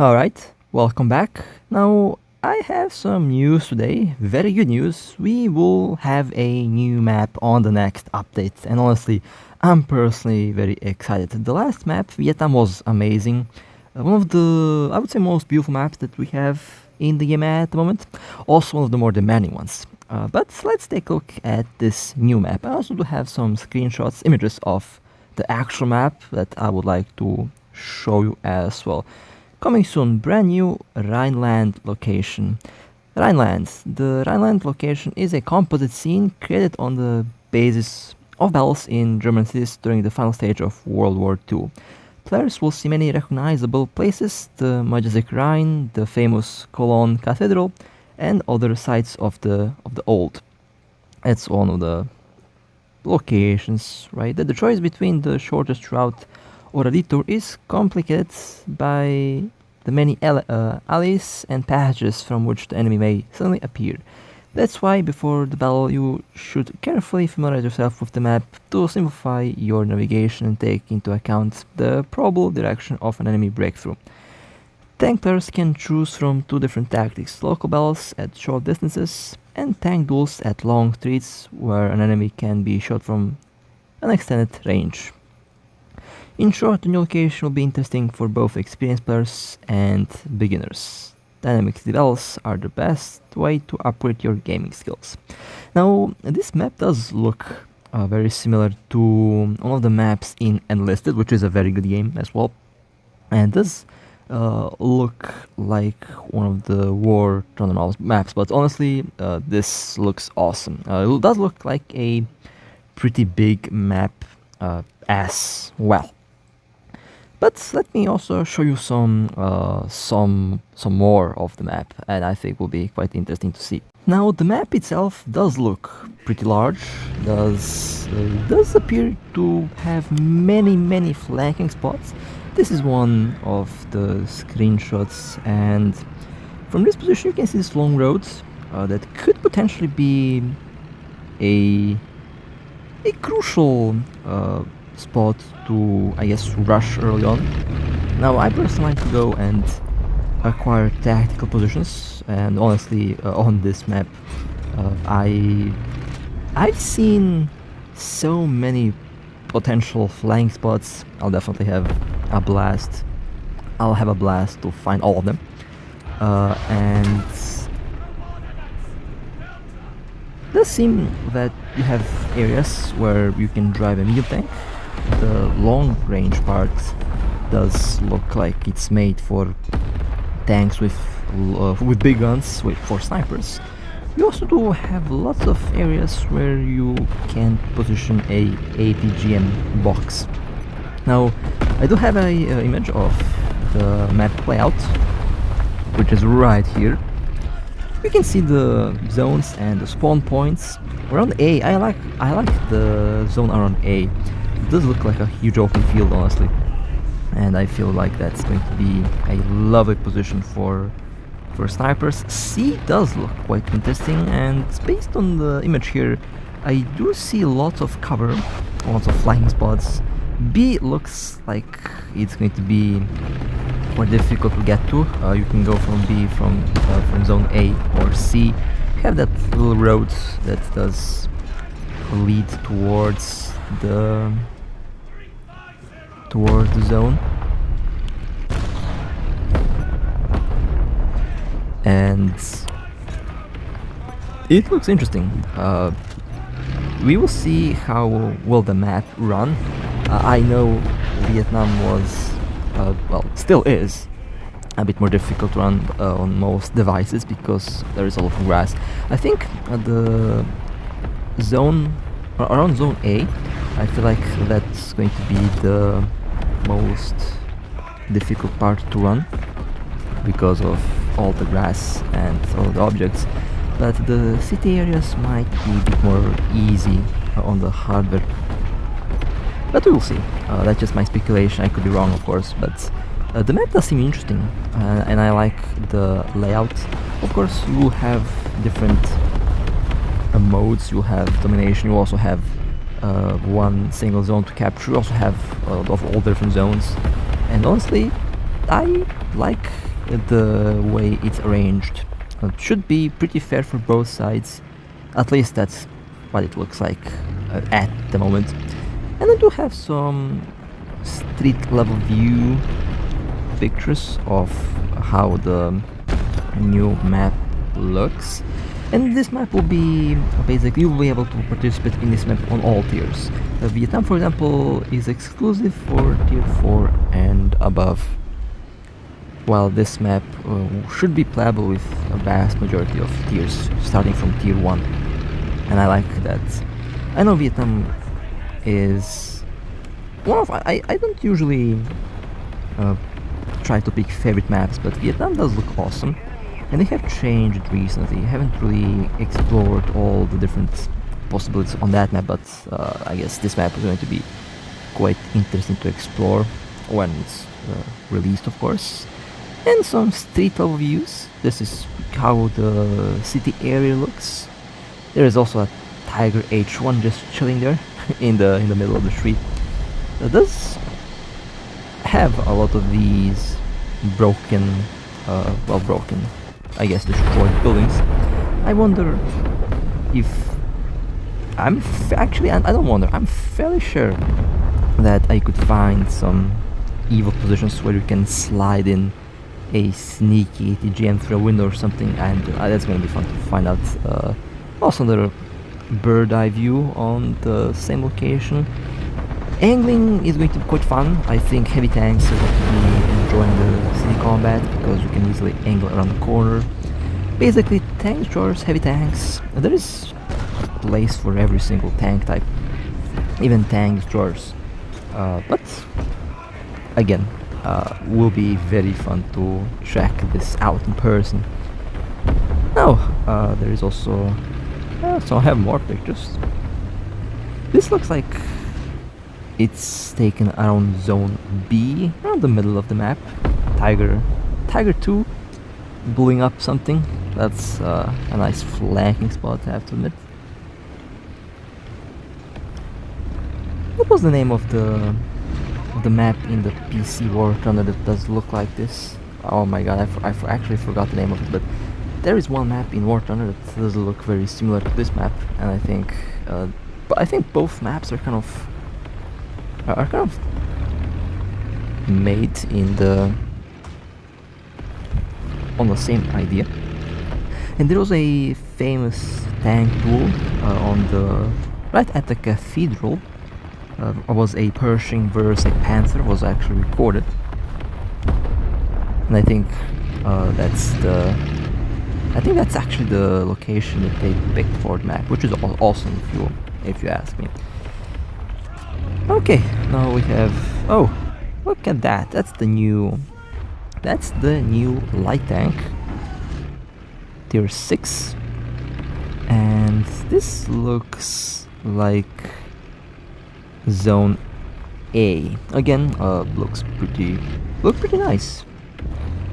Alright, welcome back. Now, I have some news today, very good news. We will have a new map on the next update, and honestly, I'm personally very excited. The last map, Vietnam, was amazing. One of the, I would say, most beautiful maps that we have in the game at the moment. Also, one of the more demanding ones. But let's take a look at this new map. I also do have some screenshots, images of the actual map that I would like to show you as well. Coming soon, brand new Rhineland location. Rhineland. The Rhineland location is a composite scene created on the basis of battles in German cities during the final stage of World War II. Players will see many recognizable places, the majestic Rhine, the famous Cologne Cathedral, and other sites of the old. It's one of the locations, right? The choice between the shortest route or a detour is complicated by the many alleys and passages from which the enemy may suddenly appear. That's why before the battle you should carefully familiarize yourself with the map to simplify your navigation and take into account the probable direction of an enemy breakthrough. Tank players can choose from two different tactics: local battles at short distances and tank duels at long streets where an enemy can be shot from an extended range. In short, the new location will be interesting for both experienced players and beginners. Dynamic battles are the best way to upgrade your gaming skills. Now, this map does look very similar to one of the maps in Enlisted, which is a very good game as well, and does look like one of the War Thunder maps, but honestly, this looks awesome. It does look like a pretty big map as well. But let me also show you some more of the map, and I think will be quite interesting to see. Now, the map itself does look pretty large. Does appear to have many flanking spots. This is one of the screenshots, and from this position you can see this long road that could potentially be a crucial spot to, I guess, rush early on. Now, I personally like to go and acquire tactical positions, and honestly, on this map, I've seen so many potential flying spots. I'll definitely have a blast. I'll have a blast to find all of them, and it does seem that you have areas where you can drive a medium tank. The long range part does look like it's made for tanks with big guns, for snipers. You also do have lots of areas where you can position a APGM box. Now, I do have an image of the map layout, which is right here. You can see the zones and the spawn points around A. I like the zone around A. It does look like a huge open field, honestly, and I feel like that's going to be a lovely position for snipers. C does look quite interesting, and based on the image here, I do see lots of cover, lots of flying spots. B looks like it's going to be more difficult to get to. You can go from B from zone A or C. You have that little road that does lead towards the zone, and it looks interesting. We will see how well the map run. I know Vietnam was, well, still is a bit more difficult to run on most devices because there is a lot of grass. I think the zone around zone A, I feel like that's going to be the most difficult part to run because of all the grass and all the objects, but the city areas might be a bit more easy on the hardware, but we will see. That's just my speculation. I could be wrong, of course, but the map does seem interesting, and I like the layout. Of course, you will have different modes. You'll have domination, you also have one single zone to capture, you also have of all different zones, and honestly I like the way it's arranged. It should be pretty fair for both sides. At least that's what it looks like at the moment. And I do have some street level view pictures of how the new map looks. And this map will be basically, you will be able to participate in this map on all tiers. Vietnam, for example, is exclusive for tier 4 and above, while this map should be playable with a vast majority of tiers, starting from tier 1. And I like that. I know Vietnam is one of, I don't usually try to pick favorite maps, but Vietnam does look awesome. And they have changed recently. I haven't really explored all the different possibilities on that map, but I guess this map is going to be quite interesting to explore when it's released, of course. And some street level views. This is how the city area looks. There is also a Tiger H1 just chilling there in the middle of the street. It does have a lot of these broken, broken, I guess, destroyed buildings. I wonder if I don't wonder, I'm fairly sure that I could find some evil positions where you can slide in a sneaky ATGM through a window or something, and that's going to be fun to find out. Also another bird eye view on the same location. Angling is going to be quite fun. I think heavy tanks are going to be enjoying the city combat because you can easily angle around the corner. Basically, tank destroyers, heavy tanks. There is a place for every single tank type, even tank destroyers. But again, will be very fun to check this out in person. Now, there is also, so I have more pictures. This looks like it's taken around zone B, around the middle of the map. Tiger 2 blowing up something. That's a nice flanking spot, I have to admit. What was the name of the map in the PC War Thunder that does look like this? Oh my god, I actually forgot the name of it, but there is one map in War Thunder that does look very similar to this map, and I think both maps are kind of made on the same idea. And there was a famous tank duel right at the cathedral. Was a Pershing versus a Panther was actually recorded, and I think that's actually the location that they picked for the map, which is awesome if you ask me. Okay, now we have, oh, look at that. That's the new light tank, tier 6, and this looks like zone A. Again, looks pretty nice.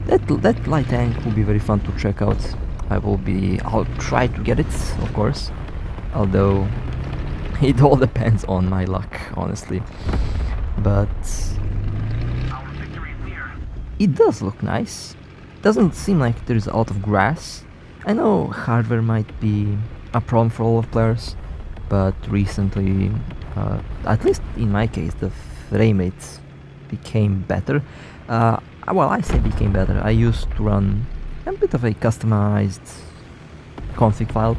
That light tank will be very fun to check out. I'll try to get it, of course, although it all depends on my luck, honestly. But it does look nice. Doesn't seem like there's a lot of grass. I know hardware might be a problem for a lot of players, but recently, at least in my case, the frame rate became better. Well, I say became better. I used to run a bit of a customized config file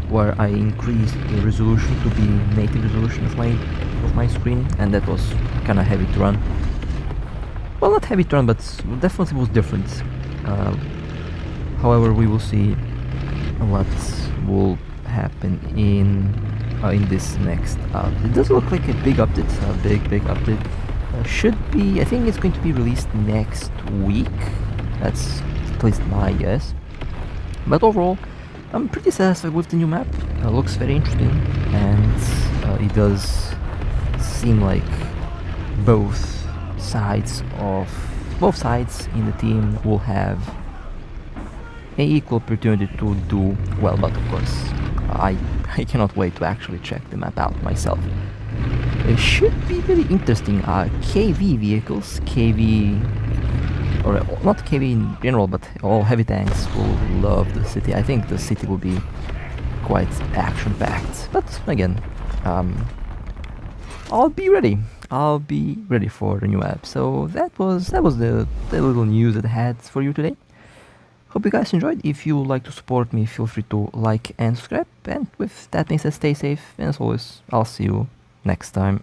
where I increased the resolution to be native resolution of my screen, and that was kind of heavy to run. Well, not heavy to run, but definitely was different. However, we will see what will happen in this next update. It does look like a big update, a big update. Should be, I think it's going to be released next week. That's at least my guess. But overall, I'm pretty satisfied with the new map. Looks very interesting, and it does seem like both sides in the team will have an equal opportunity to do well. But of course, I cannot wait to actually check the map out myself. It should be very interesting. KV vehicles, KV or not KV in general, but all heavy tanks will love the city. I think the city will be quite action-packed, but again, I'll be ready. I'll be ready for the new app. So that was the little news that I had for you today. Hope you guys enjoyed. If you would like to support me, feel free to like and subscribe. And with that being said, stay safe. And as always, I'll see you next time.